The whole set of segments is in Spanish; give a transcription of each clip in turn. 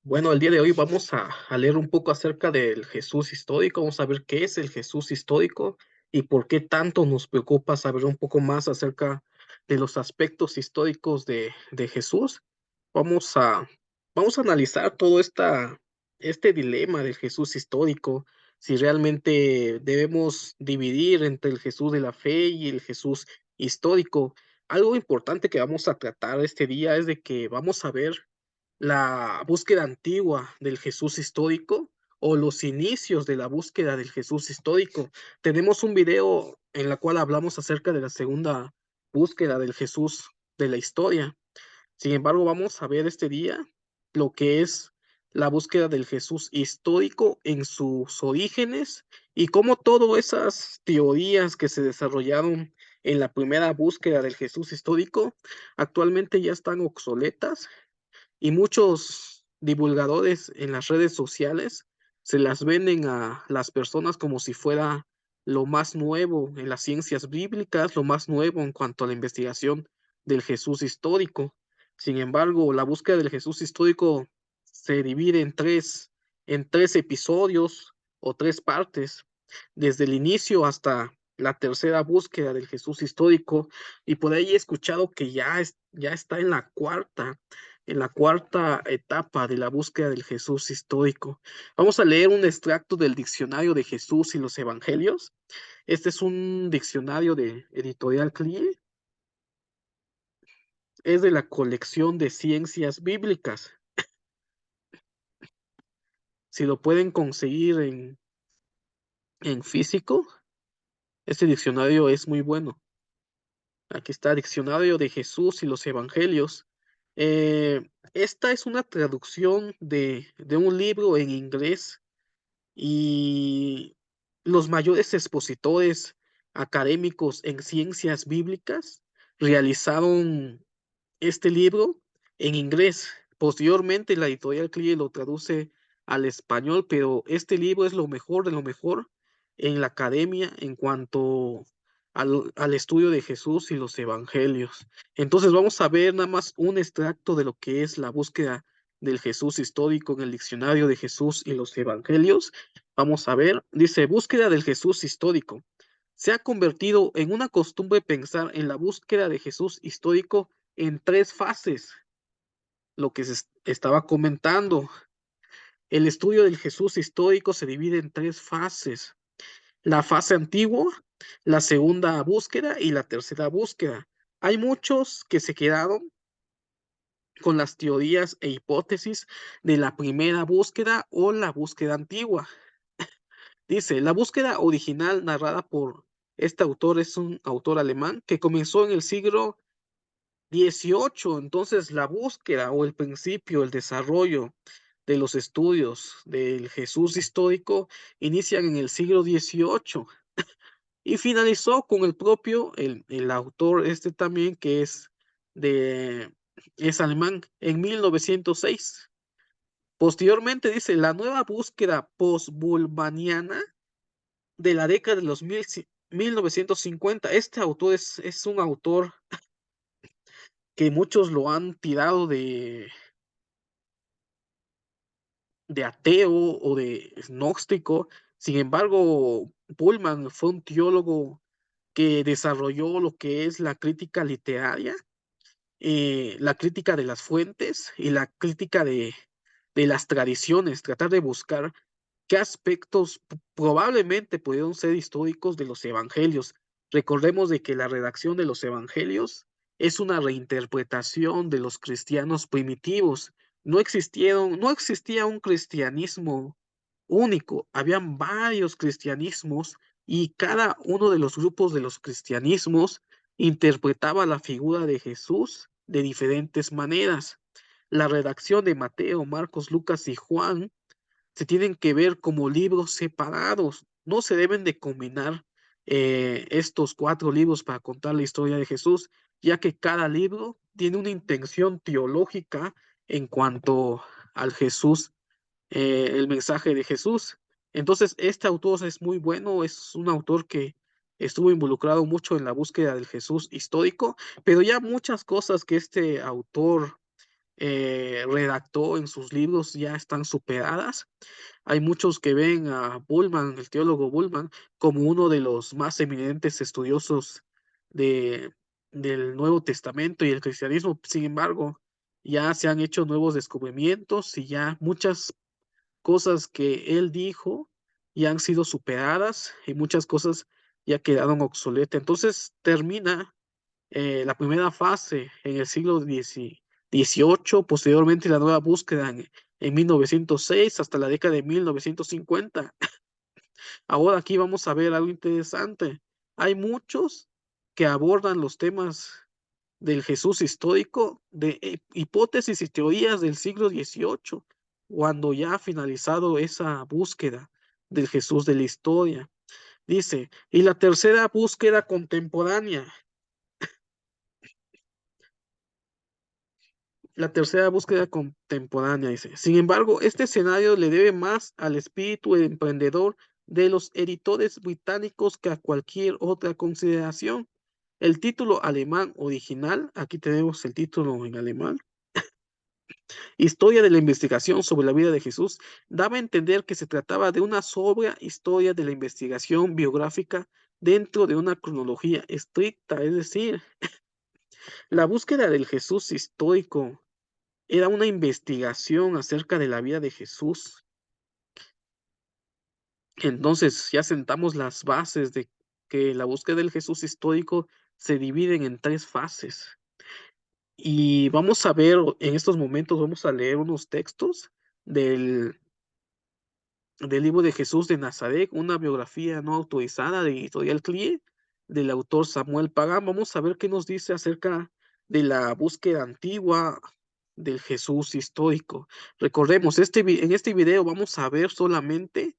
Bueno, el día de hoy vamos a leer un poco acerca del Jesús histórico. Vamos a ver qué es el Jesús histórico y por qué tanto nos preocupa saber un poco más acerca de los aspectos históricos de Jesús. Vamos a, vamos a analizar todo este dilema del Jesús histórico, si realmente debemos dividir entre el Jesús de la fe y el Jesús histórico. Algo importante que vamos a tratar este día es de que vamos a ver la búsqueda antigua del Jesús histórico o los inicios de la búsqueda del Jesús histórico. Tenemos un video en la cual hablamos acerca de la segunda búsqueda del Jesús de la historia. Sin embargo, vamos a ver este día lo que es la búsqueda del Jesús histórico en sus orígenes y cómo todas esas teorías que se desarrollaron en la primera búsqueda del Jesús histórico actualmente ya están obsoletas y muchos divulgadores en las redes sociales se las venden a las personas como si fuera lo más nuevo en las ciencias bíblicas, lo más nuevo en cuanto a la investigación del Jesús histórico. Sin embargo, la búsqueda del Jesús histórico se divide en tres episodios o tres partes, desde el inicio hasta la tercera búsqueda del Jesús histórico, y por ahí he escuchado que ya está en la cuarta etapa de la búsqueda del Jesús histórico. Vamos a leer un extracto del Diccionario de Jesús y los Evangelios. Este es un diccionario de Editorial CLIE, es de la colección de ciencias bíblicas. Si lo pueden conseguir en físico, este diccionario es muy bueno. Aquí está, Diccionario de Jesús y los Evangelios. Esta es una traducción de un libro en inglés y los mayores expositores académicos en ciencias bíblicas realizaron este libro en inglés. Posteriormente, la editorial CLIE lo traduce al español, pero este libro es lo mejor de lo mejor en la academia en cuanto al estudio de Jesús y los evangelios. Entonces, vamos a ver nada más un extracto de lo que es la búsqueda del Jesús histórico en el diccionario de Jesús y los evangelios. Vamos a ver, dice, búsqueda del Jesús histórico. Se ha convertido en una costumbre pensar en la búsqueda de Jesús histórico en tres fases, lo que estaba comentando. El estudio del Jesús histórico se divide en tres fases: la fase antigua, la segunda búsqueda y la tercera búsqueda. Hay muchos que se quedaron con las teorías e hipótesis de la primera búsqueda o la búsqueda antigua. Dice, la búsqueda original narrada por este autor es un autor alemán que comenzó en el siglo 18. Entonces, la búsqueda o el principio, el desarrollo de los estudios del Jesús histórico inician en el siglo 18 y finalizó con el propio, el autor este también, que de, es alemán, en 1906. Posteriormente dice, la nueva búsqueda post-bulmaniana de la década de los 1950. Este autor es un autor que muchos lo han tirado de ateo o de gnóstico. Sin embargo, Pullman fue un teólogo que desarrolló lo que es la crítica literaria, la crítica de las fuentes y la crítica de las tradiciones, tratar de buscar qué aspectos probablemente pudieron ser históricos de los evangelios. Recordemos de que la redacción de los evangelios es una reinterpretación de los cristianos primitivos. No existía un cristianismo único, habían varios cristianismos y cada uno de los grupos de los cristianismos interpretaba la figura de Jesús de diferentes maneras. La redacción de Mateo, Marcos, Lucas y Juan se tienen que ver como libros separados. No se deben de combinar estos cuatro libros para contar la historia de Jesús, ya que cada libro tiene una intención teológica en cuanto al Jesús, el mensaje de Jesús. Entonces, este autor es muy bueno, es un autor que estuvo involucrado mucho en la búsqueda del Jesús histórico, pero ya muchas cosas que este autor redactó en sus libros ya están superadas. Hay muchos que ven a Bullman, el teólogo Bullman, como uno de los más eminentes estudiosos de, del Nuevo Testamento y el cristianismo. Sin embargo, ya se han hecho nuevos descubrimientos y ya muchas cosas que él dijo ya han sido superadas y muchas cosas ya quedaron obsoletas. Entonces termina la primera fase en el siglo XVIII, posteriormente la nueva búsqueda en 1906 hasta la década de 1950. Ahora aquí vamos a ver algo interesante. Hay muchos que abordan los temas del Jesús histórico de hipótesis y teorías del siglo XVIII, cuando ya ha finalizado esa búsqueda del Jesús de la historia. Dice, y la tercera búsqueda contemporánea. La tercera búsqueda contemporánea, dice. Sin embargo, este escenario le debe más al espíritu emprendedor de los editores británicos que a cualquier otra consideración. El título alemán original, aquí tenemos el título en alemán, Historia de la investigación sobre la vida de Jesús, daba a entender que se trataba de una sobria historia de la investigación biográfica dentro de una cronología estricta, es decir, la búsqueda del Jesús histórico era una investigación acerca de la vida de Jesús. Entonces ya sentamos las bases de que la búsqueda del Jesús histórico se divide en tres fases. Y vamos a ver, en estos momentos vamos a leer unos textos del, del libro de Jesús de Nazaret, una biografía no autorizada de Editorial CLIE, del autor Samuel Pagán. Vamos a ver qué nos dice acerca de la búsqueda antigua del Jesús histórico. Recordemos, en este video vamos a ver solamente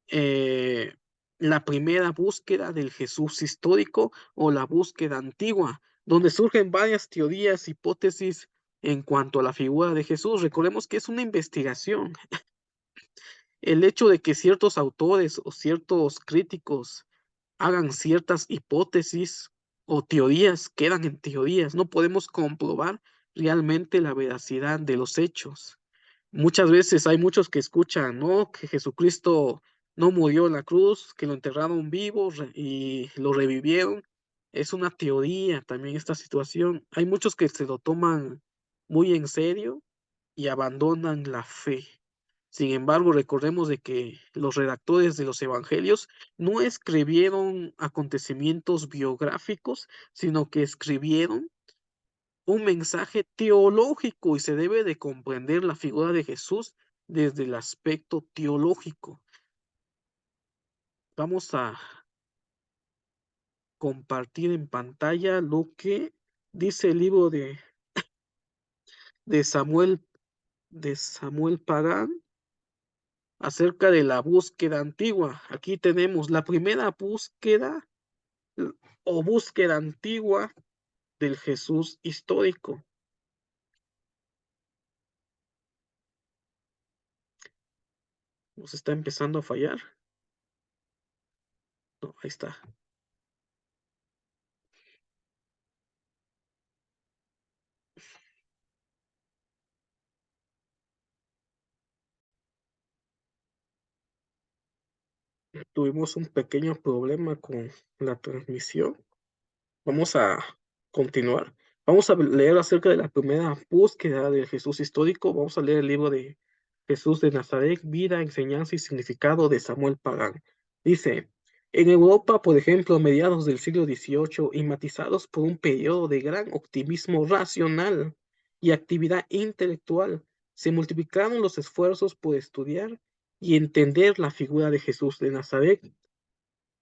eh, la primera búsqueda del Jesús histórico o la búsqueda antigua, donde surgen varias teorías, hipótesis en cuanto a la figura de Jesús. Recordemos que es una investigación. El hecho de que ciertos autores o ciertos críticos hagan ciertas hipótesis o teorías quedan en teorías. No podemos comprobar realmente la veracidad de los hechos. Muchas veces hay muchos que escuchan, ¿no? Que Jesucristo no murió en la cruz, que lo enterraron vivo y lo revivieron. Es una teoría también esta situación. Hay muchos que se lo toman muy en serio y abandonan la fe. Sin embargo, recordemos de que los redactores de los evangelios no escribieron acontecimientos biográficos, sino que escribieron un mensaje teológico y se debe de comprender la figura de Jesús desde el aspecto teológico. Vamos a compartir en pantalla lo que dice el libro de Samuel, de Samuel Pagán acerca de la búsqueda antigua. Aquí tenemos la primera búsqueda o búsqueda antigua del Jesús histórico. Nos está empezando a fallar. No, ahí está. Tuvimos un pequeño problema con la transmisión. Vamos a continuar. Vamos a leer acerca de la primera búsqueda del Jesús histórico. Vamos a leer el libro de Jesús de Nazaret, vida, enseñanza y significado de Samuel Pagán. Dice, en Europa, por ejemplo, a mediados del siglo XVIII, y matizados por un periodo de gran optimismo racional y actividad intelectual, se multiplicaron los esfuerzos por estudiar y entender la figura de Jesús de Nazaret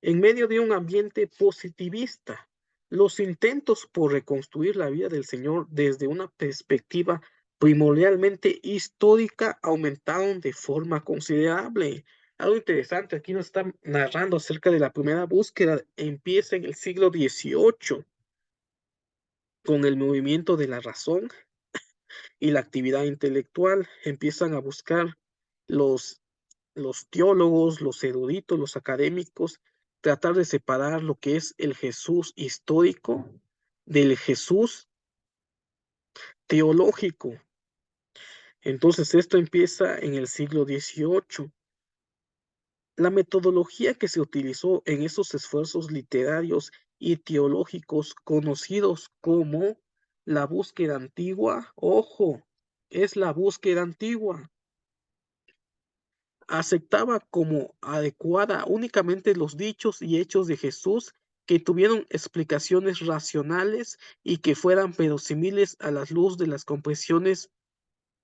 en medio de un ambiente positivista. Los intentos por reconstruir la vida del Señor desde una perspectiva primordialmente histórica aumentaron de forma considerable. Algo interesante, aquí nos está narrando acerca de la primera búsqueda. Empieza en el siglo XVIII con el movimiento de la razón y la actividad intelectual. Empiezan a buscar los los teólogos, los eruditos, los académicos, tratar de separar lo que es el Jesús histórico del Jesús teológico. Entonces, esto empieza en el siglo XVIII. La metodología que se utilizó en esos esfuerzos literarios y teológicos conocidos como la búsqueda antigua, ojo, es la búsqueda antigua, aceptaba como adecuada únicamente los dichos y hechos de Jesús que tuvieron explicaciones racionales y que fueran verosímiles a la luz de las compresiones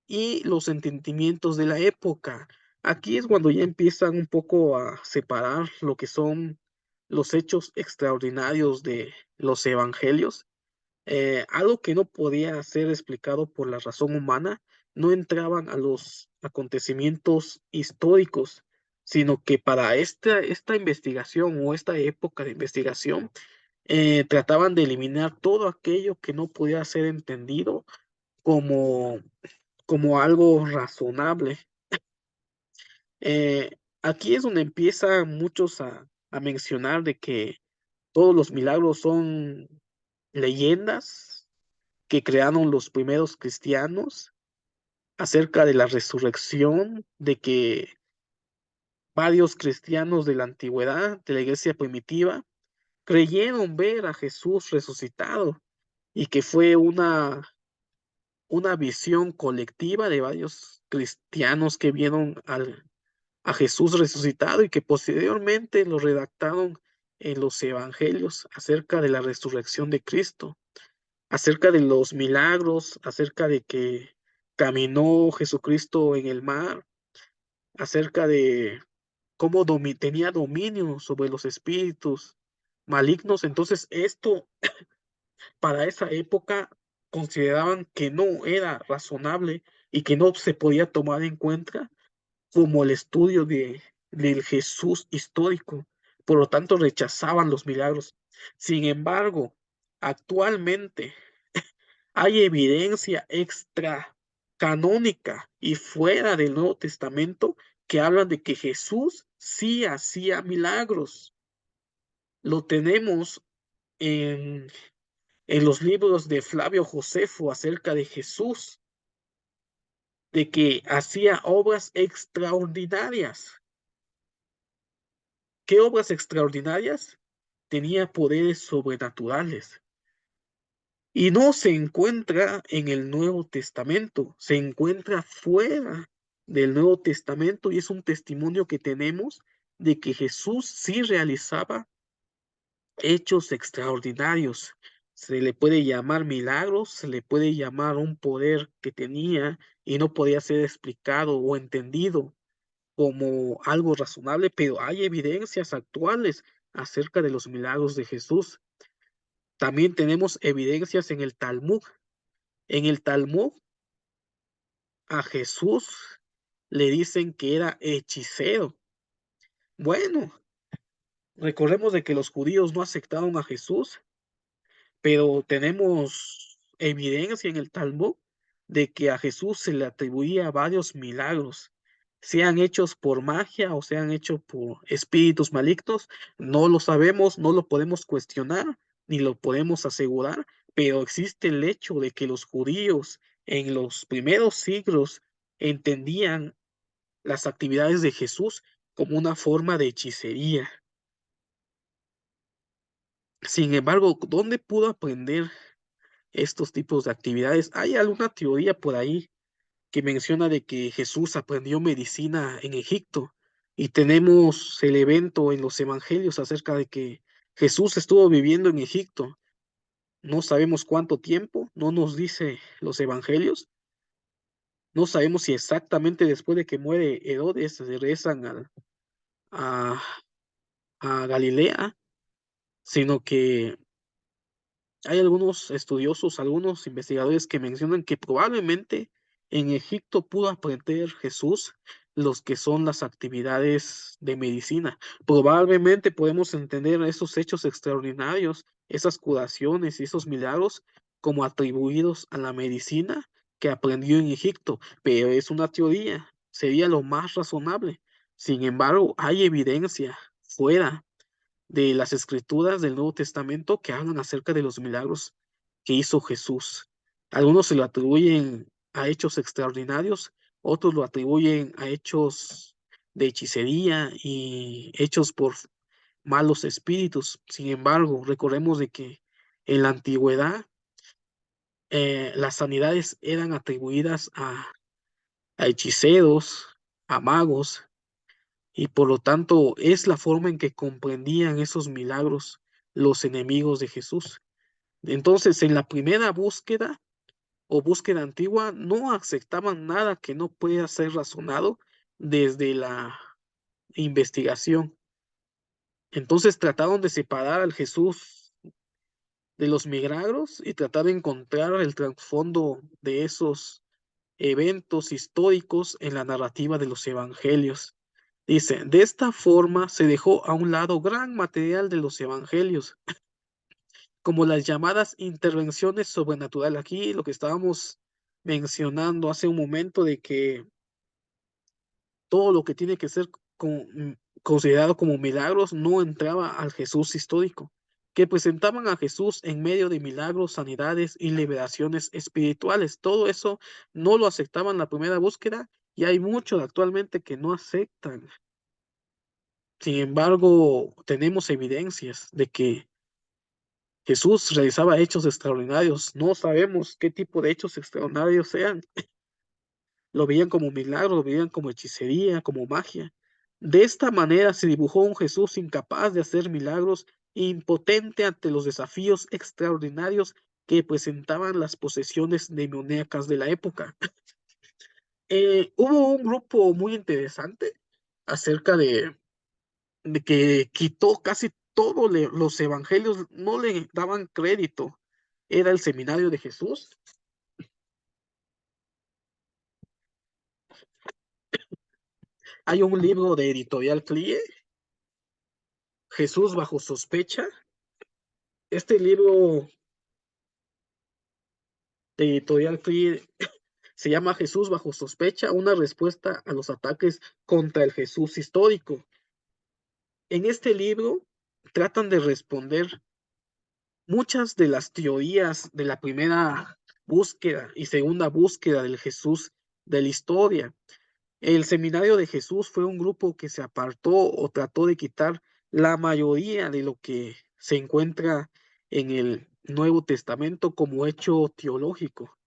y los entendimientos de la época. Aquí es cuando ya empiezan un poco a separar lo que son los hechos extraordinarios de los evangelios. Algo que no podía ser explicado por la razón humana, no entraban a los acontecimientos históricos, sino que para esta investigación o esta época de investigación, trataban de eliminar todo aquello que no podía ser entendido como como algo razonable. Aquí es donde empiezan muchos a mencionar de que todos los milagros son leyendas que crearon los primeros cristianos acerca de la resurrección, de que varios cristianos de la antigüedad, de la iglesia primitiva, creyeron ver a Jesús resucitado y que fue una visión colectiva de varios cristianos que vieron a Jesús resucitado y que posteriormente lo redactaron en los evangelios acerca de la resurrección de Cristo, acerca de los milagros, acerca de que caminó Jesucristo en el mar, acerca de cómo tenía dominio sobre los espíritus malignos. Entonces, esto para esa época consideraban que no era razonable y que no se podía tomar en cuenta como el estudio del Jesús histórico. Por lo tanto, rechazaban los milagros. Sin embargo, actualmente hay evidencia extra canónica y fuera del Nuevo Testamento que hablan de que Jesús sí hacía milagros. Lo tenemos en, en los libros de Flavio Josefo acerca de Jesús, de que hacía obras extraordinarias. ¿Qué obras extraordinarias? Tenía poderes sobrenaturales. Y no se encuentra en el Nuevo Testamento, se encuentra fuera del Nuevo Testamento y es un testimonio que tenemos de que Jesús sí realizaba hechos extraordinarios. Se le puede llamar milagros, se le puede llamar un poder que tenía y no podía ser explicado o entendido como algo razonable, pero hay evidencias actuales acerca de los milagros de Jesús. También tenemos evidencias en el Talmud. En el Talmud a Jesús le dicen que era hechicero. Bueno, recordemos de que los judíos no aceptaron a Jesús, pero tenemos evidencia en el Talmud de que a Jesús se le atribuía varios milagros, sean hechos por magia o sean hechos por espíritus malignos, no lo sabemos, no lo podemos cuestionar ni lo podemos asegurar, pero existe el hecho de que los judíos en los primeros siglos entendían las actividades de Jesús como una forma de hechicería. Sin embargo, ¿dónde pudo aprender estos tipos de actividades? Hay alguna teoría por ahí que menciona de que Jesús aprendió medicina en Egipto y tenemos el evento en los evangelios acerca de que Jesús estuvo viviendo en Egipto. No sabemos cuánto tiempo, no nos dice los evangelios. No sabemos si exactamente después de que muere Herodes regresan a, a Galilea, sino que hay algunos estudiosos, algunos investigadores que mencionan que probablemente en Egipto pudo aprender Jesús los que son las actividades de medicina. Probablemente podemos entender esos hechos extraordinarios, esas curaciones y esos milagros como atribuidos a la medicina que aprendió en Egipto, pero es una teoría, sería lo más razonable. Sin embargo, hay evidencia fuera de las escrituras del Nuevo Testamento que hablan acerca de los milagros que hizo Jesús. Algunos se lo atribuyen a hechos extraordinarios, otros lo atribuyen a hechos de hechicería y hechos por malos espíritus. Sin embargo, recordemos de que en la antigüedad las sanidades eran atribuidas a hechiceros, a magos, y por lo tanto es la forma en que comprendían esos milagros los enemigos de Jesús. Entonces, en la primera búsqueda o búsqueda antigua, no aceptaban nada que no pueda ser razonado desde la investigación. Entonces trataron de separar al Jesús de los milagros y tratar de encontrar el trasfondo de esos eventos históricos en la narrativa de los evangelios. Dice, de esta forma se dejó a un lado gran material de los evangelios, como las llamadas intervenciones sobrenaturales. Aquí lo que estábamos mencionando hace un momento de que todo lo que tiene que ser considerado como milagros no entraba al Jesús histórico, que presentaban a Jesús en medio de milagros, sanidades y liberaciones espirituales. Todo eso no lo aceptaban en la primera búsqueda y hay muchos actualmente que no aceptan. Sin embargo, tenemos evidencias de que Jesús realizaba hechos extraordinarios. No sabemos qué tipo de hechos extraordinarios sean. Lo veían como milagro, lo veían como hechicería, como magia. De esta manera se dibujó un Jesús incapaz de hacer milagros, impotente ante los desafíos extraordinarios que presentaban las posesiones demoníacas de la época. Hubo un grupo muy interesante acerca de que quitó casi todos los evangelios, no le daban crédito. Era el Seminario de Jesús. Hay un libro de Editorial Clie, Jesús bajo sospecha. Este libro de Editorial Clie se llama Jesús bajo sospecha, una respuesta a los ataques contra el Jesús histórico. En este libro tratan de responder muchas de las teorías de la primera búsqueda y segunda búsqueda del Jesús de la historia. El Seminario de Jesús fue un grupo que se apartó o trató de quitar la mayoría de lo que se encuentra en el Nuevo Testamento como hecho teológico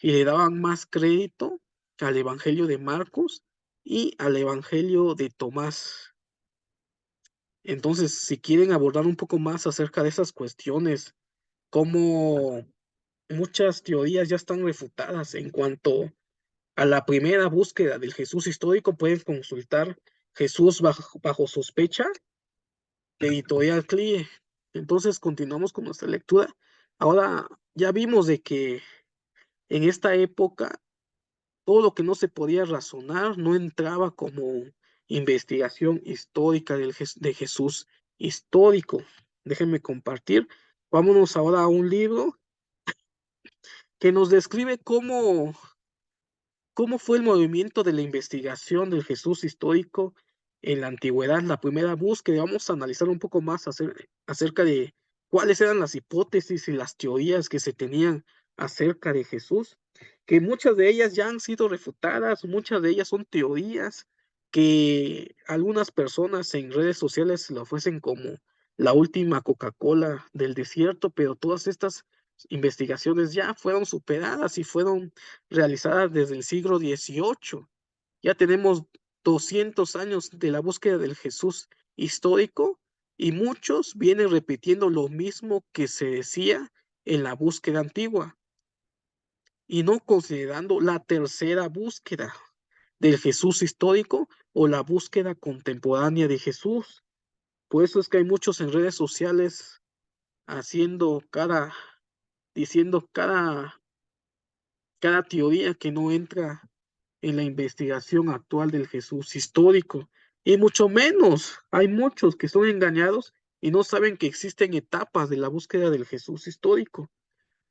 y le daban más crédito al Evangelio de Marcos y al Evangelio de Tomás. Entonces, si quieren abordar un poco más acerca de esas cuestiones, cómo muchas teorías ya están refutadas en cuanto a la primera búsqueda del Jesús histórico, pueden consultar Jesús bajo sospecha de Editorial Clie. Entonces, continuamos con nuestra lectura. Ahora ya vimos de que en esta época todo lo que no se podía razonar no entraba como investigación histórica de Jesús histórico. Déjenme compartir. Vámonos ahora a un libro que nos describe cómo fue el movimiento de la investigación del Jesús histórico en la antigüedad, la primera búsqueda. Vamos a analizar un poco más acerca de cuáles eran las hipótesis y las teorías que se tenían acerca de Jesús, que muchas de ellas ya han sido refutadas, muchas de ellas son teorías que algunas personas en redes sociales lo ofrecen como la última Coca-Cola del desierto, pero todas estas investigaciones ya fueron superadas y fueron realizadas desde el siglo XVIII. Ya tenemos 200 años de la búsqueda del Jesús histórico y muchos vienen repitiendo lo mismo que se decía en la búsqueda antigua y no considerando la tercera búsqueda del Jesús histórico o la búsqueda contemporánea de Jesús. Por eso es que hay muchos en redes sociales diciendo cada teoría que no entra en la investigación actual del Jesús histórico. Y mucho menos, hay muchos que son engañados y no saben que existen etapas de la búsqueda del Jesús histórico.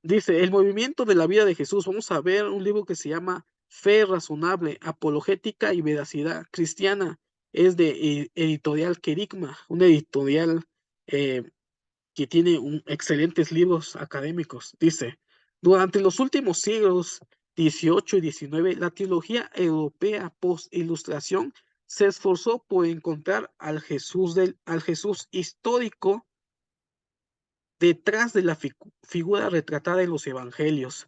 Dice, el movimiento de la vida de Jesús. Vamos a ver un libro que se llama Fe Razonable, Apologética y Veracidad Cristiana. Es de Editorial Querigma, una editorial que tiene excelentes libros académicos. Dice, Durante los últimos siglos XVIII y XIX, la teología europea post-ilustración se esforzó por encontrar al Jesús histórico detrás de la figura retratada en los evangelios.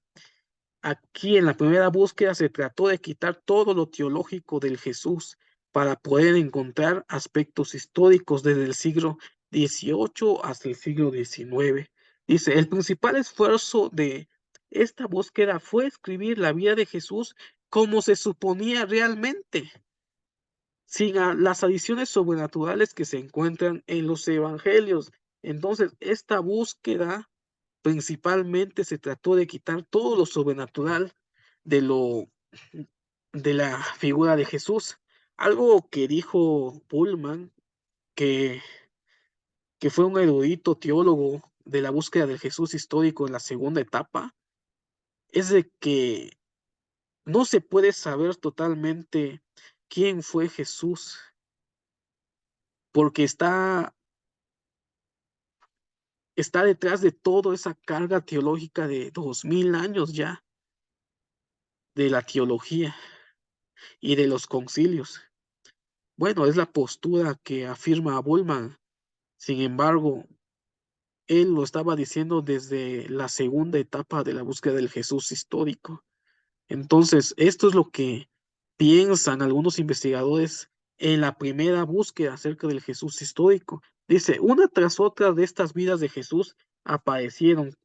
Aquí en la primera búsqueda se trató de quitar todo lo teológico del Jesús para poder encontrar aspectos históricos desde el siglo XVIII hasta el siglo XIX. Dice, el principal esfuerzo de esta búsqueda fue escribir la vida de Jesús como se suponía realmente, sin las adiciones sobrenaturales que se encuentran en los evangelios. Entonces, esta búsqueda principalmente se trató de quitar todo lo sobrenatural de lo de la figura de Jesús. Algo que dijo Pullman, que, que fue un erudito teólogo de la búsqueda del Jesús histórico en la segunda etapa, es de que no se puede saber totalmente quién fue Jesús, porque está detrás de toda esa carga teológica de 2000 años ya, de la teología y de los concilios. Bueno, es la postura que afirma Bullman. Sin embargo, él lo estaba diciendo desde la segunda etapa de la búsqueda del Jesús histórico. Entonces, esto es lo que piensan algunos investigadores en la primera búsqueda acerca del Jesús histórico. Dice, una tras otra de estas vidas de Jesús aparecieron.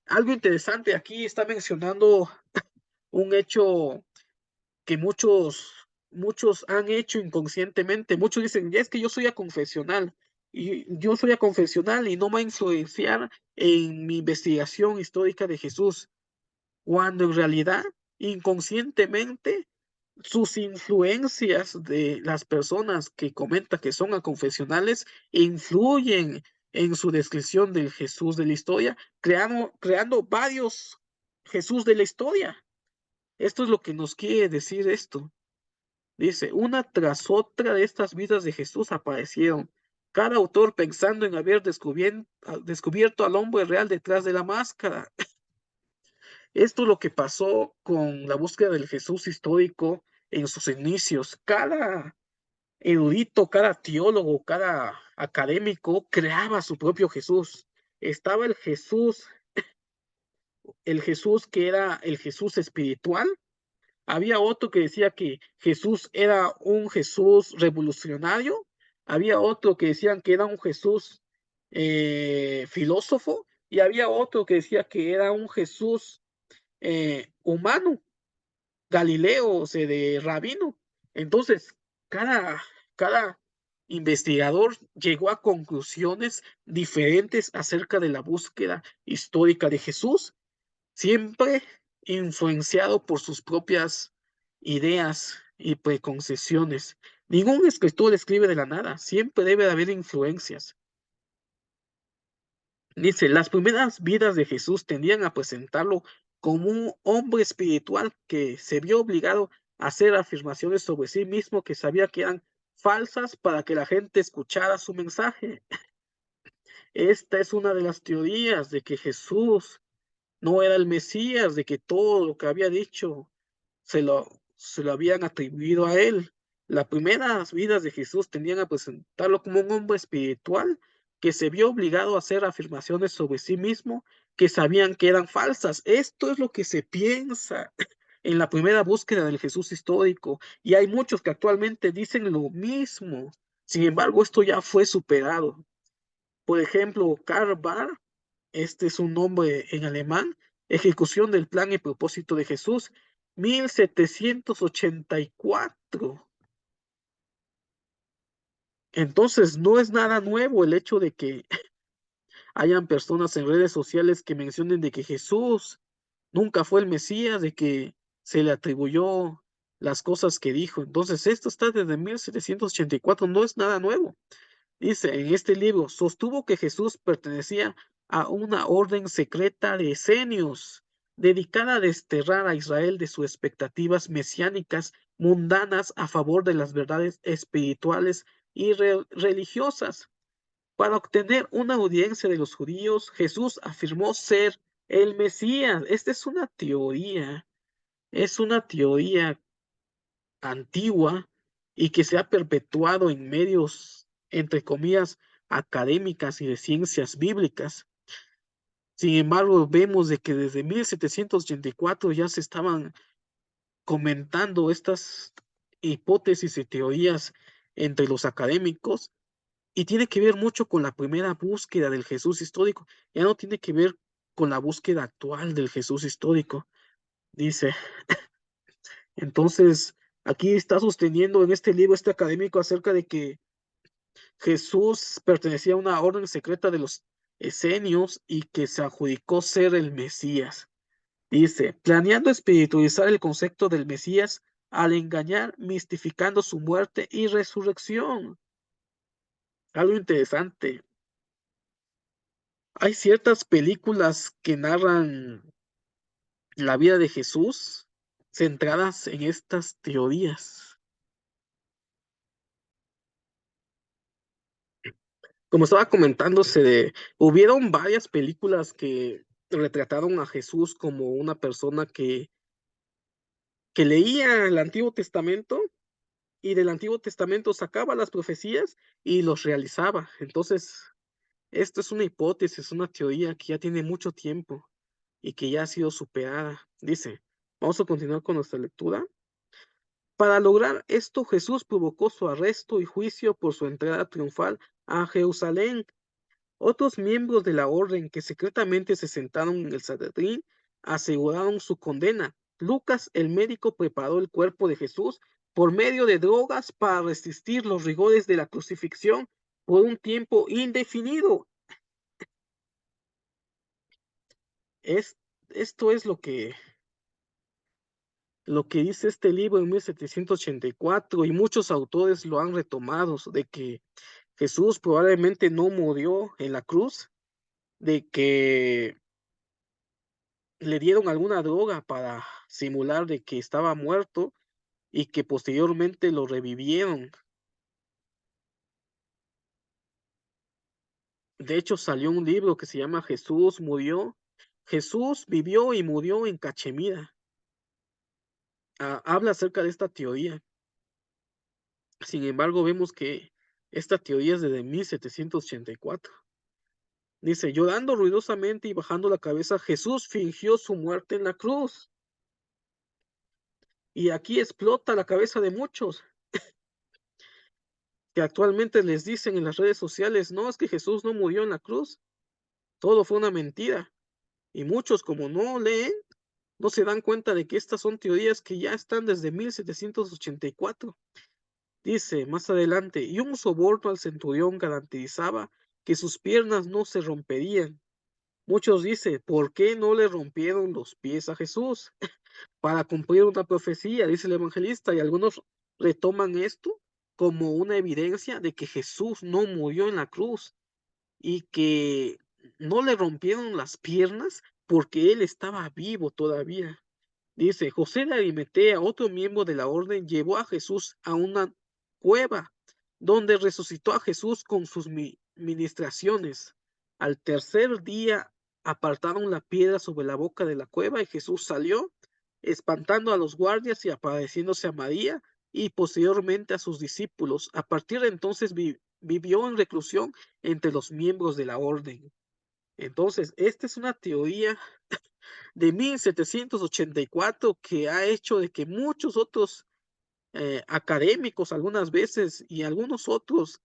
Algo interesante aquí está mencionando un hecho que muchos han hecho inconscientemente. Muchos dicen, ya es que yo soy aconfesional y yo soy aconfesional y no me va a influenciar en mi investigación histórica de Jesús, cuando en realidad inconscientemente sus influencias de las personas que comentan que son aconfesionales influyen en su descripción del Jesús de la historia, creando varios Jesús de la historia. Esto es lo que nos quiere decir esto. Dice, una tras otra de estas vidas de Jesús aparecieron, cada autor pensando en haber descubierto al hombre real detrás de la máscara. Esto es lo que pasó con la búsqueda del Jesús histórico en sus inicios. Cada erudito, cada teólogo, cada académico creaba su propio Jesús. Estaba el Jesús que era el Jesús espiritual. Había otro que decía que Jesús era un Jesús revolucionario. Había otro que decían que era un Jesús filósofo. Y había otro que decía que era un Jesús humano, Galileo, o sea, de rabino. Entonces, cada investigador llegó a conclusiones diferentes acerca de la búsqueda histórica de Jesús, siempre influenciado por sus propias ideas y preconcesiones. Ningún escritor escribe de la nada, siempre debe de haber influencias. Dice, las primeras vidas de Jesús tendían a presentarlo como un hombre espiritual que se vio obligado a hacer afirmaciones sobre sí mismo que sabía que eran falsas para que la gente escuchara su mensaje. Esta es una de las teorías de que Jesús no era el Mesías, de que todo lo que había dicho se lo, se lo habían atribuido a él. Las primeras vidas de Jesús tendían a presentarlo como un hombre espiritual que se vio obligado a hacer afirmaciones sobre sí mismo que sabían que eran falsas. Esto es lo que se piensa en la primera búsqueda del Jesús histórico, y hay muchos que actualmente dicen lo mismo. Sin embargo, esto ya fue superado. Por ejemplo, Karl Barth, este es un nombre en alemán, Ejecución del Plan y Propósito de Jesús, 1784. Entonces, no es nada nuevo el hecho de que hayan personas en redes sociales que mencionen de que Jesús nunca fue el Mesías, de que se le atribuyó las cosas que dijo. Entonces, esto está desde 1784, no es nada nuevo. Dice en este libro, sostuvo que Jesús pertenecía a una orden secreta de esenios, dedicada a desterrar a Israel de sus expectativas mesiánicas mundanas a favor de las verdades espirituales y religiosas. Para obtener una audiencia de los judíos, Jesús afirmó ser El Mesías, esta es una teoría antigua y que se ha perpetuado en medios, entre comillas, académicas y de ciencias bíblicas. Sin embargo, vemos de que desde 1784 ya se estaban comentando estas hipótesis y teorías entre los académicos, y tiene que ver mucho con la primera búsqueda del Jesús histórico, ya no tiene que ver con la búsqueda actual del Jesús histórico. Dice, entonces, aquí está sosteniendo en este libro este académico acerca de que Jesús pertenecía a una orden secreta de los esenios y que se adjudicó ser el Mesías. Dice, planeando espiritualizar el concepto del Mesías al engañar, mistificando su muerte y resurrección. Algo interesante. Hay ciertas películas que narran la vida de Jesús centradas en estas teorías. Como estaba comentándose hubieron varias películas que retrataron a Jesús como una persona que leía el Antiguo Testamento y del Antiguo Testamento sacaba las profecías y los realizaba. Entonces, esto es una hipótesis, una teoría que ya tiene mucho tiempo y que ya ha sido superada. Dice, vamos a continuar con nuestra lectura. Para lograr esto, Jesús provocó su arresto y juicio por su entrada triunfal a Jerusalén. Otros miembros de la orden que secretamente se sentaron en el Sanedrín aseguraron su condena. Lucas, el médico, preparó el cuerpo de Jesús por medio de drogas para resistir los rigores de la crucifixión por un tiempo indefinido. Es, esto es lo que dice este libro en 1784 y muchos autores lo han retomado, de que Jesús probablemente no murió en la cruz, de que le dieron alguna droga para simular de que estaba muerto y que posteriormente lo revivieron. De hecho, salió un libro que se llama Jesús vivió y murió en Cachemira. Habla acerca de esta teoría. Sin embargo, vemos que esta teoría es desde 1784. Dice, llorando ruidosamente y bajando la cabeza, Jesús fingió su muerte en la cruz. Y aquí explota la cabeza de muchos que actualmente les dicen en las redes sociales, no, es que Jesús no murió en la cruz, todo fue una mentira. Y muchos, como no leen, no se dan cuenta de que estas son teorías que ya están desde 1784. Dice más adelante, y un soborno al centurión garantizaba que sus piernas no se romperían. Muchos dicen, ¿por qué no le rompieron los pies a Jesús? Para cumplir una profecía, dice el evangelista, y algunos retoman esto como una evidencia de que Jesús no murió en la cruz y que no le rompieron las piernas porque él estaba vivo todavía. Dice, José de Arimatea, otro miembro de la orden, llevó a Jesús a una cueva donde resucitó a Jesús con sus ministraciones. Al tercer día apartaron la piedra sobre la boca de la cueva y Jesús salió, espantando a los guardias y apareciéndose a María y posteriormente a sus discípulos. A partir de entonces vivió en reclusión entre los miembros de la orden. Entonces, esta es una teoría de 1784 que ha hecho de que muchos otros académicos algunas veces y algunos otros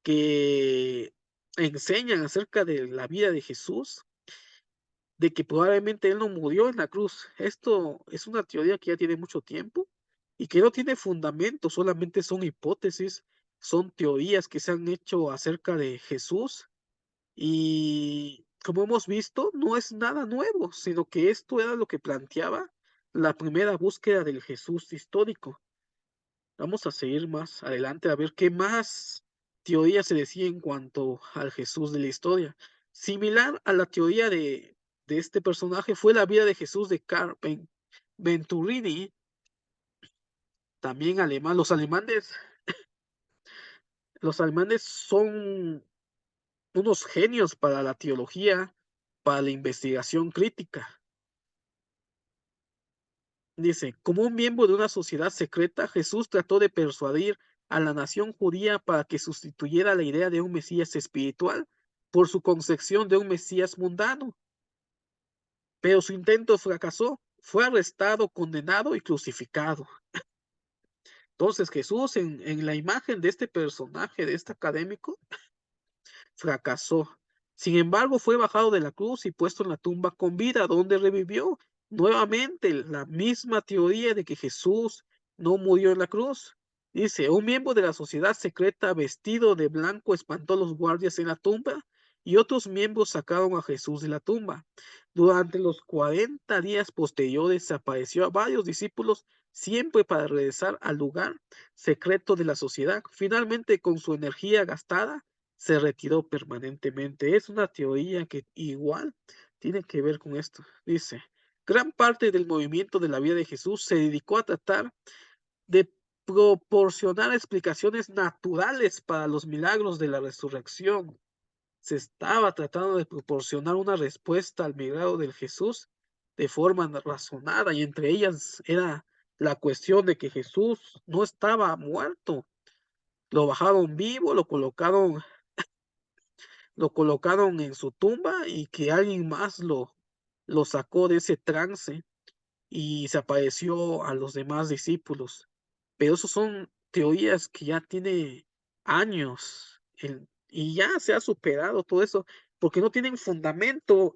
que enseñan acerca de la vida de Jesús, de que probablemente él no murió en la cruz. Esto es una teoría que ya tiene mucho tiempo y que no tiene fundamento, solamente son hipótesis, son teorías que se han hecho acerca de Jesús. Y como hemos visto, no es nada nuevo, sino que esto era lo que planteaba la primera búsqueda del Jesús histórico. Vamos a seguir más adelante a ver qué más teoría se decía en cuanto al Jesús de la historia. Similar a la teoría de este personaje fue la vida de Jesús de Carl Venturini, también alemán. Los alemanes son unos genios para la teología para la investigación crítica. Dice, como un miembro de una sociedad secreta, Jesús trató de persuadir a la nación judía para que sustituyera la idea de un Mesías espiritual por su concepción de un Mesías mundano. Pero su intento fracasó. Fue arrestado, condenado y crucificado. Entonces Jesús, en la imagen de este personaje, de este académico, fracasó. Sin embargo, fue bajado de la cruz y puesto en la tumba con vida, donde revivió nuevamente la misma teoría de que Jesús no murió en la cruz. Dice, un miembro de la sociedad secreta vestido de blanco espantó a los guardias en la tumba y otros miembros sacaron a Jesús de la tumba. Durante los 40 días posteriores se apareció a varios discípulos siempre para regresar al lugar secreto de la sociedad. Finalmente, con su energía gastada, se retiró permanentemente. Es una teoría que igual tiene que ver con esto. Dice, gran parte del movimiento de la vida de Jesús se dedicó a tratar de proporcionar explicaciones naturales para los milagros de la resurrección. Se estaba tratando de proporcionar una respuesta al milagro del Jesús de forma razonada, y entre ellas era la cuestión de que Jesús no estaba muerto. Lo bajaron vivo, lo colocaron en su tumba y que alguien más lo sacó de ese trance y se apareció a los demás discípulos. Pero esos son teorías que ya tiene años y ya se ha superado todo eso porque no tienen fundamento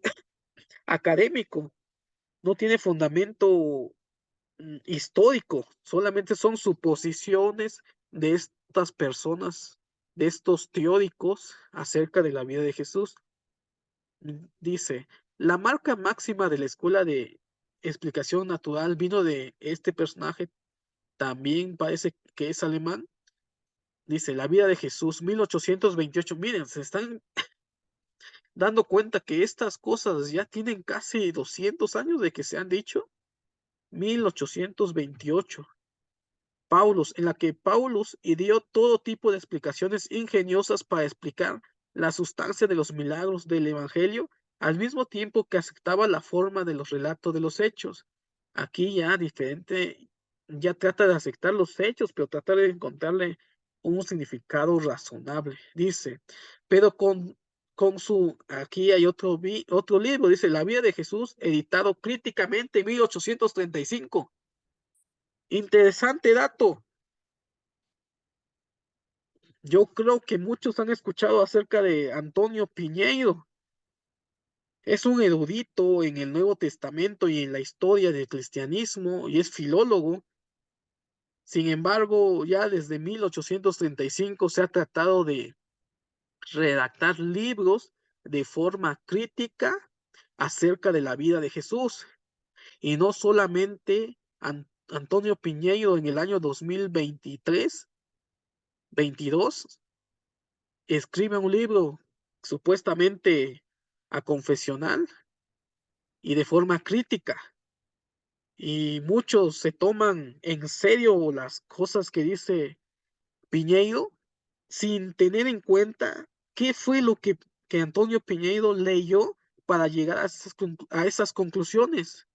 académico, no tiene fundamento histórico, solamente son suposiciones de estas personas, de estos teóricos acerca de la vida de Jesús. Dice, la marca máxima de la escuela de explicación natural vino de este personaje, también parece que es alemán. Dice, la vida de Jesús, 1828. Miren, se están dando cuenta que estas cosas ya tienen casi 200 años de que se han dicho. 1828. Paulus, en la que Paulus dio todo tipo de explicaciones ingeniosas para explicar la sustancia de los milagros del Evangelio, al mismo tiempo que aceptaba la forma de los relatos de los hechos. Aquí ya diferente, ya trata de aceptar los hechos, pero trata de encontrarle un significado razonable. Dice, pero aquí hay otro libro, dice, La vida de Jesús, editado críticamente en 1835. Interesante dato. Yo creo que muchos han escuchado acerca de Antonio Piñeiro. Es un erudito en el Nuevo Testamento y en la historia del cristianismo y es filólogo. Sin embargo, ya desde 1835 se ha tratado de redactar libros de forma crítica acerca de la vida de Jesús. Y no solamente Antonio Piñeiro en el año 2023, 22, escribe un libro supuestamente a confesional y de forma crítica. Y muchos se toman en serio las cosas que dice Piñeiro sin tener en cuenta qué fue lo que Antonio Piñeiro leyó para llegar a esas conclusiones.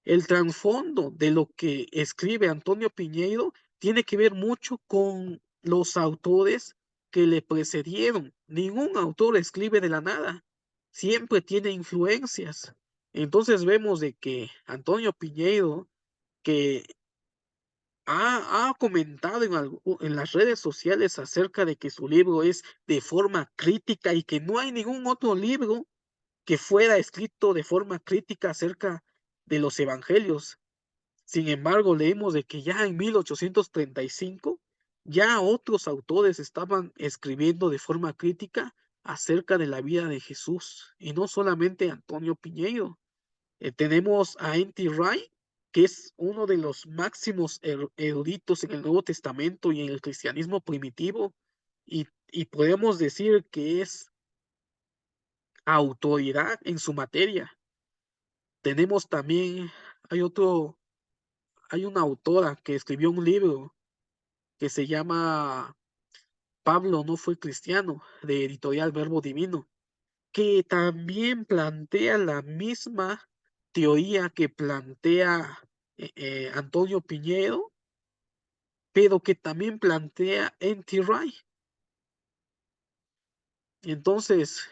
El trasfondo de lo que escribe Antonio Piñeiro tiene que ver mucho con los autores que le precedieron. Ningún autor escribe de la nada, siempre tiene influencias. Entonces vemos de que Antonio Piñeiro, que ha comentado en las redes sociales acerca de que su libro es de forma crítica y que no hay ningún otro libro que fuera escrito de forma crítica acerca de los evangelios. Sin embargo, leemos de que ya en 1835 ya otros autores estaban escribiendo de forma crítica acerca de la vida de Jesús, y no solamente Antonio Piñeiro. Tenemos a N.T. Wright, que es uno de los máximos eruditos en el Nuevo Testamento y en el cristianismo primitivo, y podemos decir que es autoridad en su materia. Tenemos también, hay otro hay una autora que escribió un libro que se llama Pablo no fue cristiano, de editorial Verbo Divino, que también plantea la misma teoría que plantea Antonio Piñero, pero que también plantea N.T. Wright. Entonces,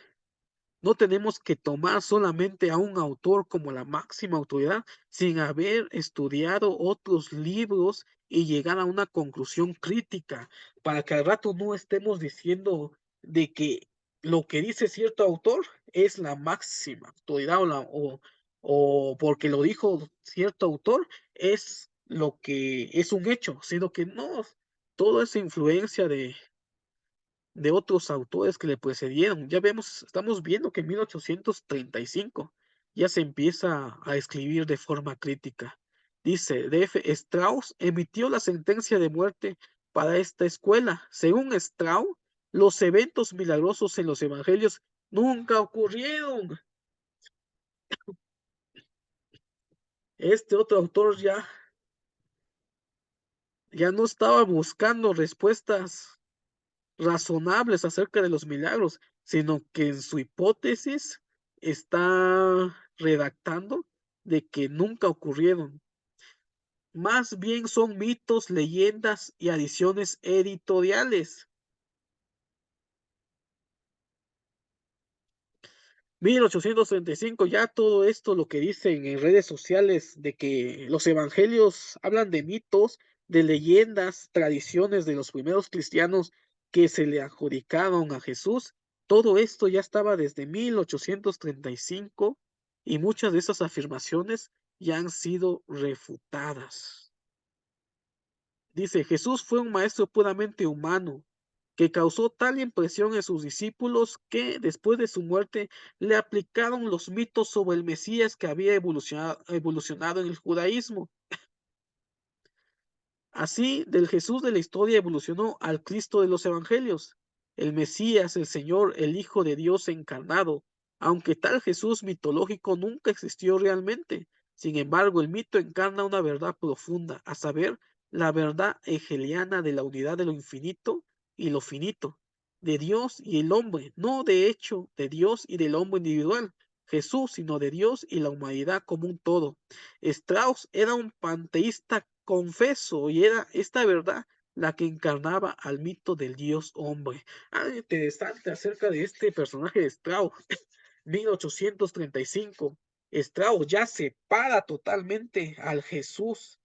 no tenemos que tomar solamente a un autor como la máxima autoridad sin haber estudiado otros libros y llegar a una conclusión crítica, para que al rato no estemos diciendo de que lo que dice cierto autor es la máxima autoridad o porque lo dijo cierto autor es lo que es un hecho, sino que no, todo es influencia de otros autores que le precedieron. Ya vemos, estamos viendo que en 1835 ya se empieza a escribir de forma crítica. Dice, D.F. Strauss emitió la sentencia de muerte para esta escuela. Según Strauss, los eventos milagrosos en los evangelios nunca ocurrieron. Este otro autor ya no estaba buscando respuestas razonables acerca de los milagros, sino que en su hipótesis está redactando de que nunca ocurrieron. Más bien son mitos, leyendas y adiciones editoriales. 1835, ya todo esto lo que dicen en redes sociales de que los evangelios hablan de mitos, de leyendas, tradiciones de los primeros cristianos que se le adjudicaron a Jesús, todo esto ya estaba desde 1835 y muchas de esas afirmaciones ya han sido refutadas. Dice, Jesús fue un maestro puramente humano, que causó tal impresión en sus discípulos que después de su muerte le aplicaron los mitos sobre el Mesías que había evolucionado en el judaísmo. Así, del Jesús de la historia evolucionó al Cristo de los Evangelios, el Mesías, el Señor, el Hijo de Dios encarnado, aunque tal Jesús mitológico nunca existió realmente. Sin embargo, el mito encarna una verdad profunda, a saber, la verdad hegeliana de la unidad de lo infinito y lo finito, de Dios y el hombre, no de hecho de Dios y del hombre individual, Jesús, sino de Dios y la humanidad como un todo. Strauss era un panteísta confeso y era esta verdad la que encarnaba al mito del dios hombre. Algo interesante acerca de este personaje de Strauss, 1835. Strauss ya separa totalmente al Jesús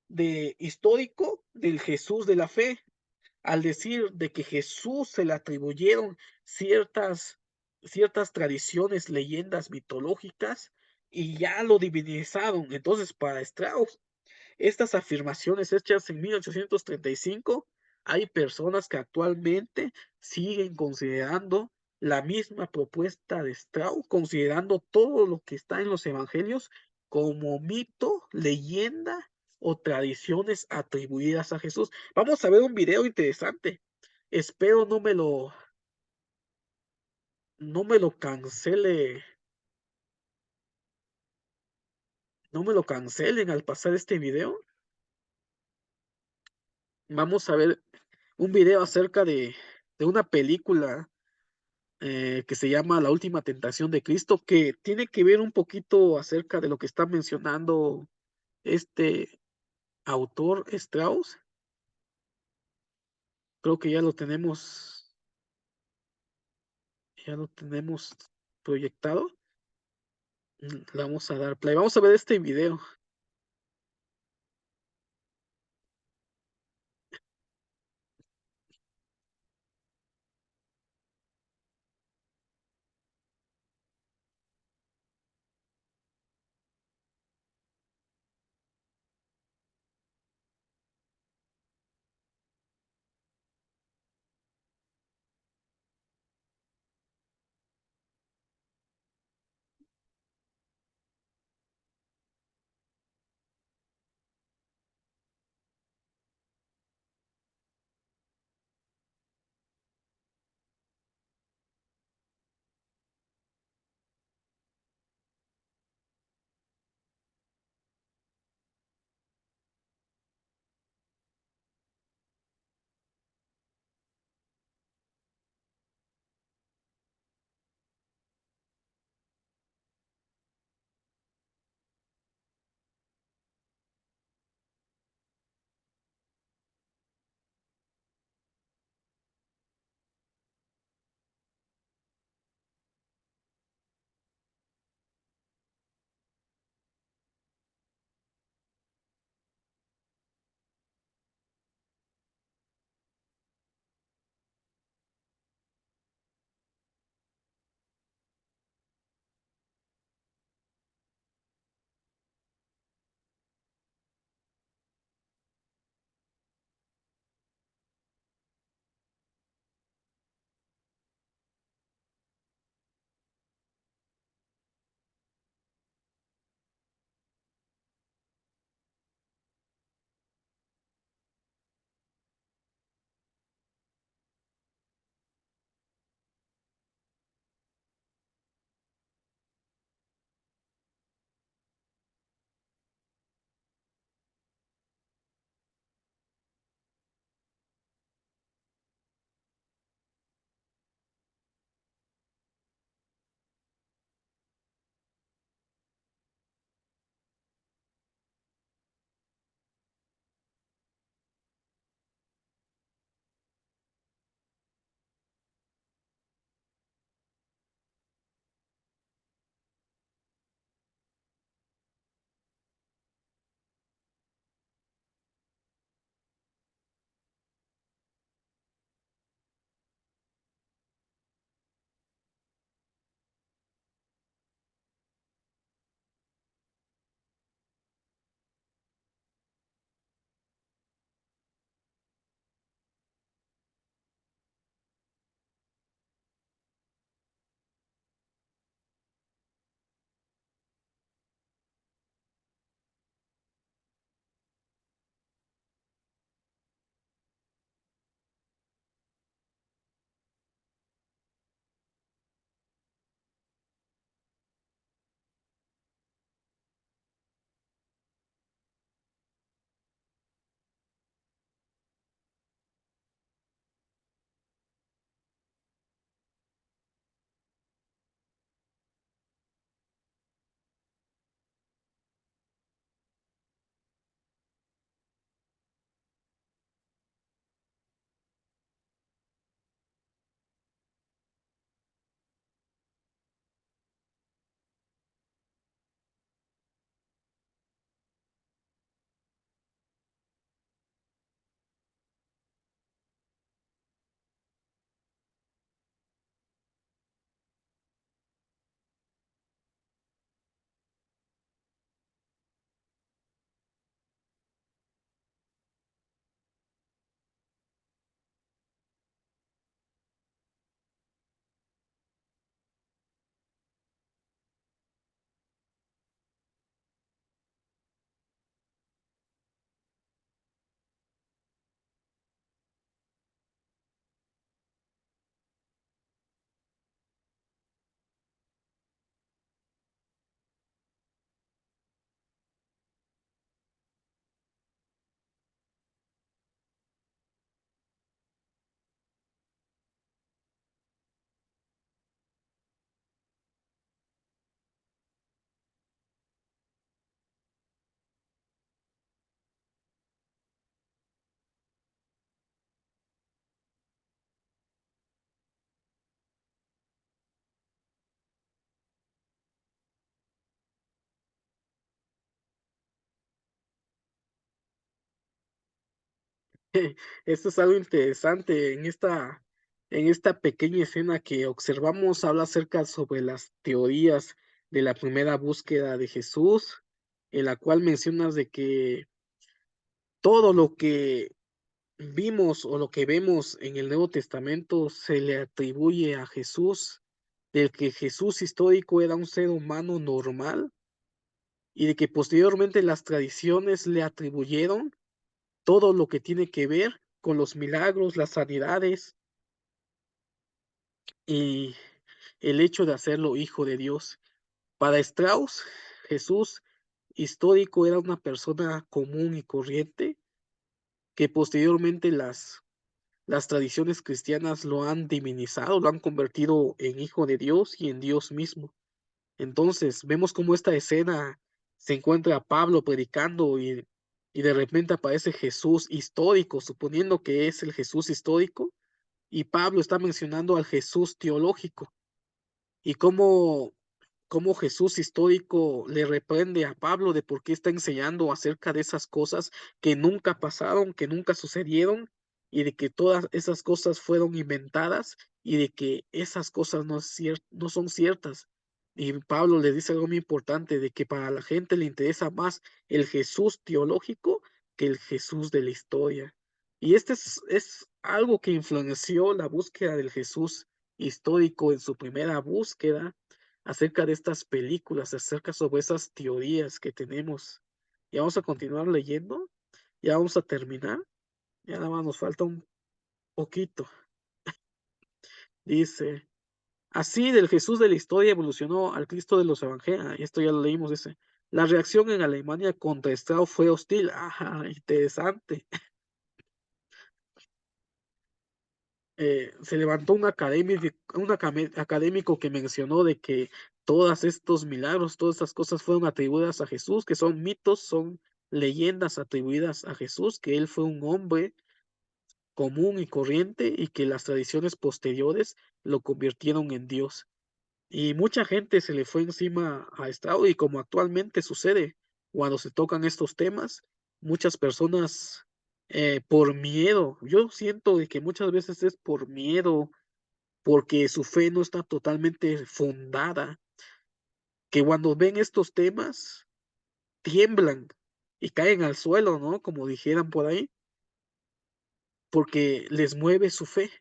de histórico del Jesús de la fe, al decir de que Jesús se le atribuyeron ciertas tradiciones, leyendas mitológicas y ya lo divinizaron. Entonces, para Strauss, estas afirmaciones hechas en 1835, hay personas que actualmente siguen considerando la misma propuesta de Strauss, considerando todo lo que está en los evangelios como mito, leyenda o tradiciones atribuidas a Jesús. Vamos a ver un video interesante. Espero no me lo cancele, no me lo cancelen al pasar este video. Vamos a ver un video acerca de una película que se llama La Última Tentación de Cristo, que tiene que ver un poquito acerca de lo que está mencionando este autor Strauss. Creo que ya lo tenemos proyectado. Le vamos a dar play. Vamos a ver este video. Esto es algo interesante en esta pequeña escena que observamos, habla acerca sobre las teorías de la primera búsqueda de Jesús, en la cual mencionas de que todo lo que vimos o lo que vemos en el Nuevo Testamento se le atribuye a Jesús, del que Jesús histórico era un ser humano normal y de que posteriormente las tradiciones le atribuyeron todo lo que tiene que ver con los milagros, las sanidades y el hecho de hacerlo hijo de Dios. Para Strauss, Jesús histórico era una persona común y corriente que posteriormente las tradiciones cristianas lo han divinizado, lo han convertido en hijo de Dios y en Dios mismo. Entonces, vemos cómo esta escena se encuentra a Pablo predicando y de repente aparece Jesús histórico, suponiendo que es el Jesús histórico, y Pablo está mencionando al Jesús teológico y cómo Jesús histórico le reprende a Pablo de por qué está enseñando acerca de esas cosas que nunca pasaron, que nunca sucedieron, y de que todas esas cosas fueron inventadas y de que esas cosas no son ciertas. Y Pablo le dice algo muy importante, de que para la gente le interesa más el Jesús teológico que el Jesús de la historia. Y este es algo que influenció la búsqueda del Jesús histórico en su primera búsqueda acerca de estas películas, acerca sobre esas teorías que tenemos. Y vamos a continuar leyendo, ya vamos a terminar, ya nada más nos falta un poquito. Dice, así del Jesús de la historia evolucionó al Cristo de los evangelios. Y esto ya lo leímos, dice. La reacción en Alemania contra Strauss fue hostil. Ajá, interesante. Se levantó académico que mencionó de que todos estos milagros, todas estas cosas fueron atribuidas a Jesús, que son mitos, son leyendas atribuidas a Jesús, que él fue un hombre común y corriente y que las tradiciones posteriores lo convirtieron en Dios. Y mucha gente se le fue encima a Strauss y como actualmente sucede cuando se tocan estos temas, muchas personas por miedo, yo siento de que muchas veces es por miedo, porque su fe no está totalmente fundada, que cuando ven estos temas tiemblan y caen al suelo, ¿no? Como dijeran por ahí, porque les mueve su fe.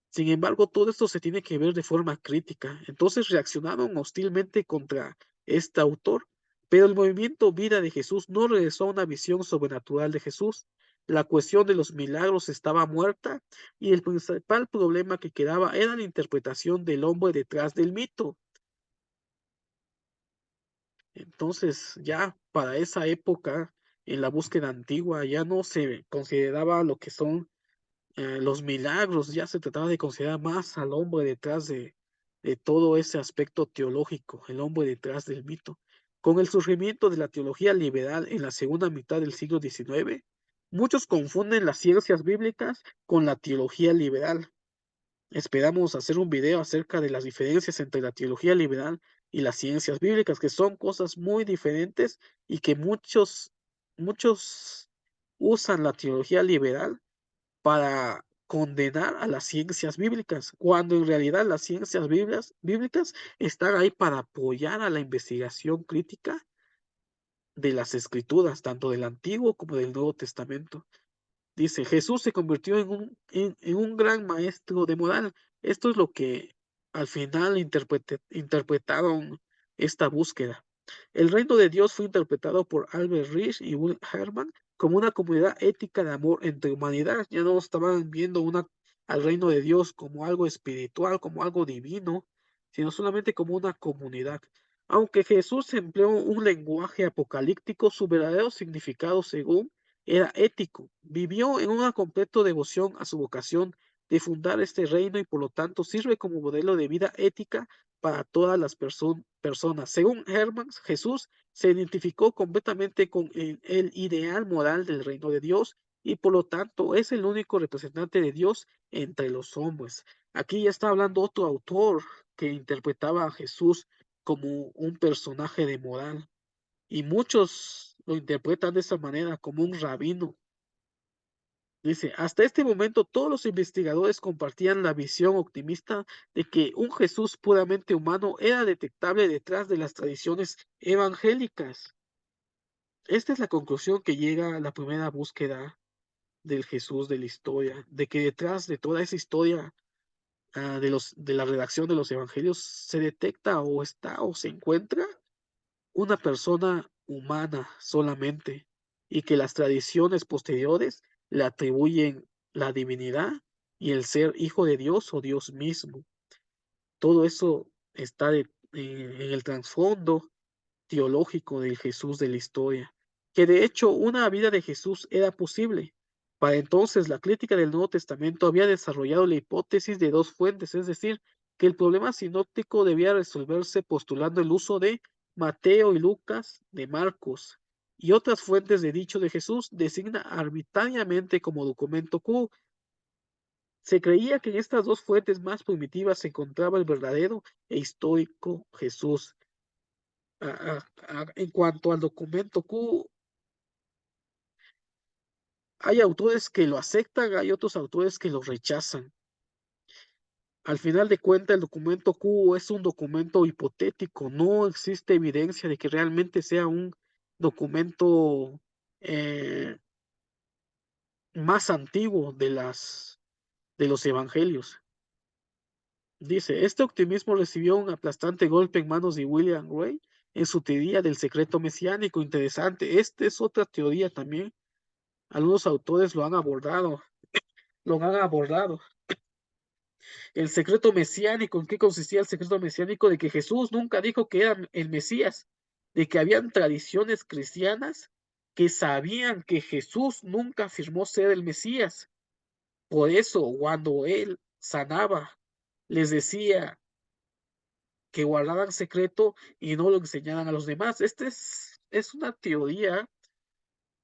Sin embargo, todo esto se tiene que ver de forma crítica. Entonces reaccionaron hostilmente contra este autor, pero el movimiento Vida de Jesús no regresó a una visión sobrenatural de Jesús. La cuestión de los milagros estaba muerta y el principal problema que quedaba era la interpretación del hombre detrás del mito. Entonces, ya para esa época, en la búsqueda antigua, ya no se consideraba lo que son los milagros, ya se trataba de considerar más al hombre detrás de todo ese aspecto teológico, el hombre detrás del mito. Con el surgimiento de la teología liberal en la segunda mitad del siglo XIX, muchos confunden las ciencias bíblicas con la teología liberal. Esperamos hacer un video acerca de las diferencias entre la teología liberal y las ciencias bíblicas, que son cosas muy diferentes y que muchos usan la teología liberal para condenar a las ciencias bíblicas, cuando en realidad las bíblicas están ahí para apoyar a la investigación crítica de las escrituras, tanto del Antiguo como del Nuevo Testamento. Dice, Jesús se convirtió en un gran maestro de moral. Esto es lo que al final interpretaron esta búsqueda. El reino de Dios fue interpretado por Albert Rich y Will Herman como una comunidad ética de amor entre humanidad. Ya no estaban viendo al reino de Dios como algo espiritual, como algo divino, sino solamente como una comunidad. Aunque Jesús empleó un lenguaje apocalíptico, su verdadero significado, según era ético, vivió en una completa devoción a su vocación de fundar este reino y por lo tanto sirve como modelo de vida ética para todas las personas. Según Herman, Jesús se identificó completamente con el ideal moral del reino de Dios y por lo tanto es el único representante de Dios entre los hombres. Aquí ya está hablando otro autor que interpretaba a Jesús como un personaje de moral. Y muchos lo interpretan de esa manera, como un rabino. Dice, hasta este momento todos los investigadores compartían la visión optimista de que un Jesús puramente humano era detectable detrás de las tradiciones evangélicas. Esta es la conclusión que llega a la primera búsqueda del Jesús de la historia, de que detrás de toda esa historia de la redacción de los evangelios se detecta o está o se encuentra una persona humana solamente, y que las tradiciones posteriores le atribuyen la divinidad y el ser hijo de Dios o Dios mismo. Todo eso está en el trasfondo teológico del Jesús de la historia, que de hecho una vida de Jesús era posible. Para entonces, la crítica del Nuevo Testamento había desarrollado la hipótesis de dos fuentes, es decir, que el problema sinóptico debía resolverse postulando el uso de Mateo y Lucas de Marcos y otras fuentes de dicho de Jesús designa arbitrariamente como documento Q. Se creía que en estas dos fuentes más primitivas se encontraba el verdadero e histórico Jesús. En cuanto al documento Q, hay autores que lo aceptan, hay otros autores que lo rechazan. Al final de cuentas, el documento Q es un documento hipotético, no existe evidencia de que realmente sea un documento eh, más antiguo de los evangelios. Dice, este optimismo recibió un aplastante golpe en manos de William Gray en su teoría del secreto mesiánico. Interesante, esta es otra teoría también. Algunos autores lo han abordado, lo han abordado. El secreto mesiánico, ¿en qué consistía el secreto mesiánico? De que Jesús nunca dijo que era el Mesías, de que habían tradiciones cristianas que sabían que Jesús nunca afirmó ser el Mesías. Por eso, cuando él sanaba, les decía que guardaran secreto y no lo enseñaran a los demás. Es una teoría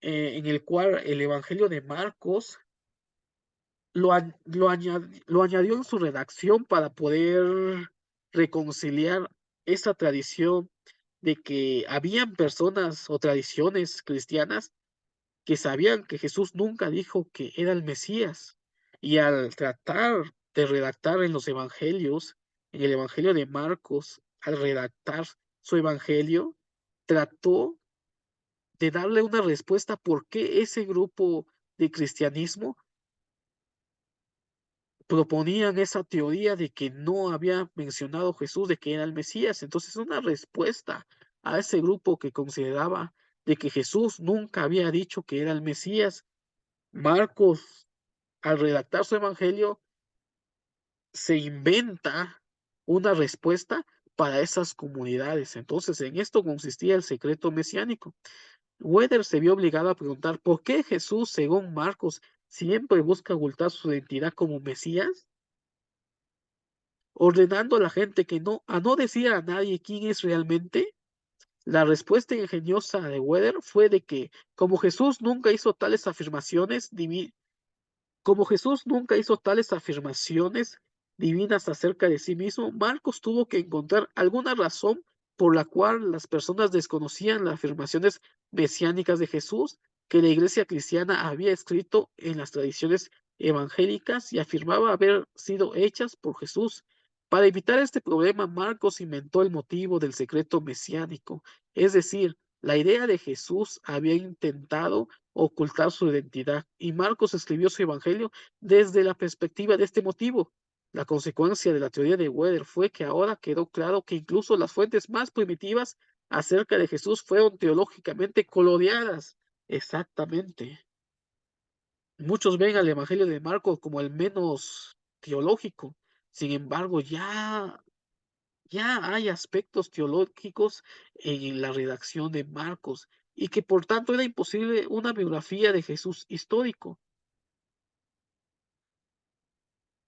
en el cual el Evangelio de Marcos lo añadió en su redacción para poder reconciliar esa tradición de que habían personas o tradiciones cristianas que sabían que Jesús nunca dijo que era el Mesías. Y al tratar de redactar en los evangelios, en el Evangelio de Marcos, al redactar su evangelio, trató de darle una respuesta por qué ese grupo de cristianismo proponían esa teoría de que no había mencionado Jesús de que era el Mesías. Entonces, una respuesta a ese grupo que consideraba de que Jesús nunca había dicho que era el Mesías. Marcos, al redactar su evangelio, se inventa una respuesta para esas comunidades. Entonces, en esto consistía el secreto mesiánico. Weather se vio obligado a preguntar por qué Jesús, según Marcos, siempre busca ocultar su identidad como Mesías, ordenando a la gente que no decir a nadie quién es realmente. La respuesta ingeniosa de Weather fue de que, como Jesús nunca hizo tales afirmaciones, como Jesús nunca hizo tales afirmaciones divinas acerca de sí mismo, Marcos tuvo que encontrar alguna razón por la cual las personas desconocían las afirmaciones mesiánicas de Jesús que la iglesia cristiana había escrito en las tradiciones evangélicas y afirmaba haber sido hechas por Jesús. Para evitar este problema, Marcos inventó el motivo del secreto mesiánico, es decir, la idea de Jesús había intentado ocultar su identidad, y Marcos escribió su evangelio desde la perspectiva de este motivo. La consecuencia de la teoría de Weber fue que ahora quedó claro que incluso las fuentes más primitivas acerca de Jesús fueron teológicamente coloreadas. Exactamente. Muchos ven al evangelio de Marcos como el menos teológico. Sin embargo, ya hay aspectos teológicos en la redacción de Marcos y que por tanto era imposible una biografía de Jesús histórico.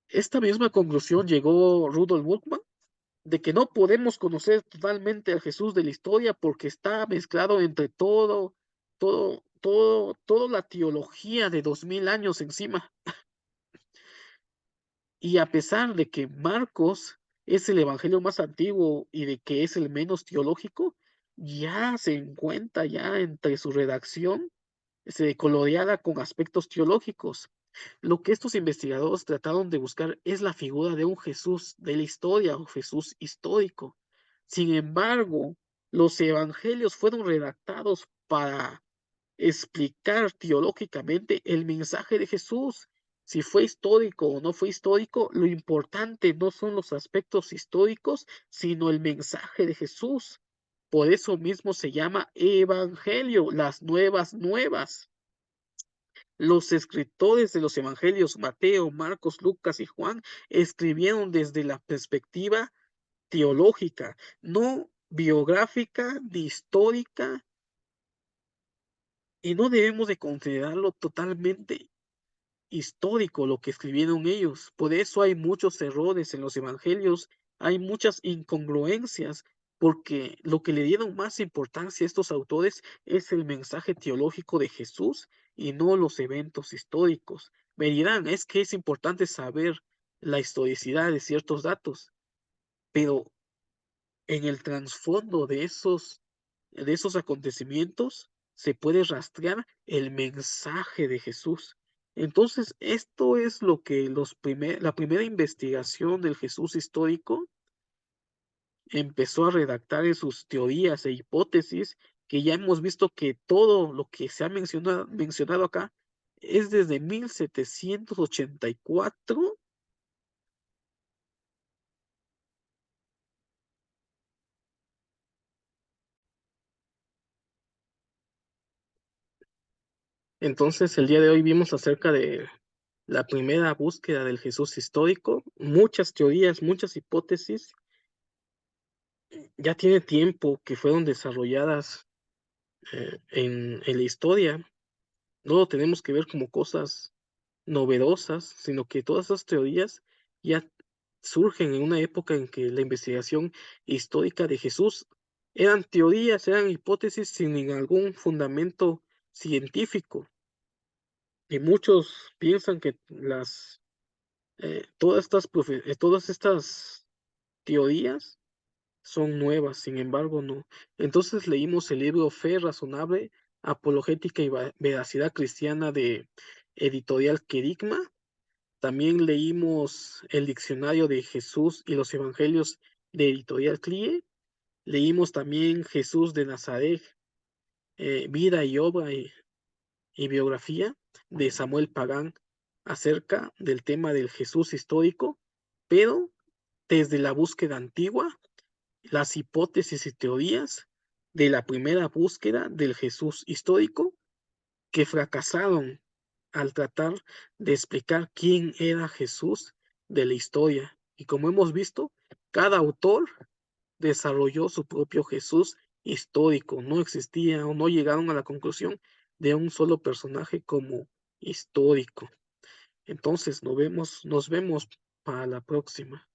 Esta misma conclusión llegó Rudolf Bultmann, de que no podemos conocer totalmente al Jesús de la historia porque está mezclado entre toda la teología de 2000 años encima. Y a pesar de que Marcos es el evangelio más antiguo y de que es el menos teológico, ya se encuentra ya entre su redacción coloreada con aspectos teológicos. Lo que estos investigadores trataron de buscar es la figura de un Jesús de la historia o Jesús histórico. Sin embargo, los evangelios fueron redactados para explicar teológicamente el mensaje de Jesús. Si fue histórico o no fue histórico, lo importante no son los aspectos históricos, sino el mensaje de Jesús. Por eso mismo se llama evangelio, las nuevas nuevas. Los escritores de los evangelios, Mateo, Marcos, Lucas y Juan, escribieron desde la perspectiva teológica, no biográfica ni histórica, y no debemos de considerarlo totalmente histórico lo que escribieron ellos. Por eso hay muchos errores en los evangelios, hay muchas incongruencias, porque lo que le dieron más importancia a estos autores es el mensaje teológico de Jesús y no los eventos históricos. Me dirán, es que es importante saber la historicidad de ciertos datos, pero en el trasfondo de esos acontecimientos se puede rastrear el mensaje de Jesús. Entonces, esto es lo que la primera investigación del Jesús histórico empezó a redactar en sus teorías e hipótesis, que ya hemos visto que todo lo que se ha mencionado acá es desde 1784. Entonces, el día de hoy vimos acerca de la primera búsqueda del Jesús histórico, muchas teorías, muchas hipótesis, ya tiene tiempo que fueron desarrolladas en la historia. No lo tenemos que ver como cosas novedosas, sino que todas esas teorías ya surgen en una época en que la investigación histórica de Jesús eran teorías, eran hipótesis sin algún fundamento científico. Y muchos piensan que todas estas teorías son nuevas, sin embargo, no. Entonces leímos el libro Fe Razonable, Apologética y Veracidad Cristiana de Editorial Querigma. También leímos el Diccionario de Jesús y los Evangelios de Editorial CLIE. Leímos también Jesús de Nazaret, Vida y Obra y Biografía de Samuel Pagán acerca del tema del Jesús histórico, pero desde la búsqueda antigua, las hipótesis y teorías de la primera búsqueda del Jesús histórico que fracasaron al tratar de explicar quién era Jesús de la historia. Y como hemos visto, cada autor desarrolló su propio Jesús histórico. No existía o no llegaron a la conclusión de un solo personaje como histórico. Entonces, nos vemos para la próxima.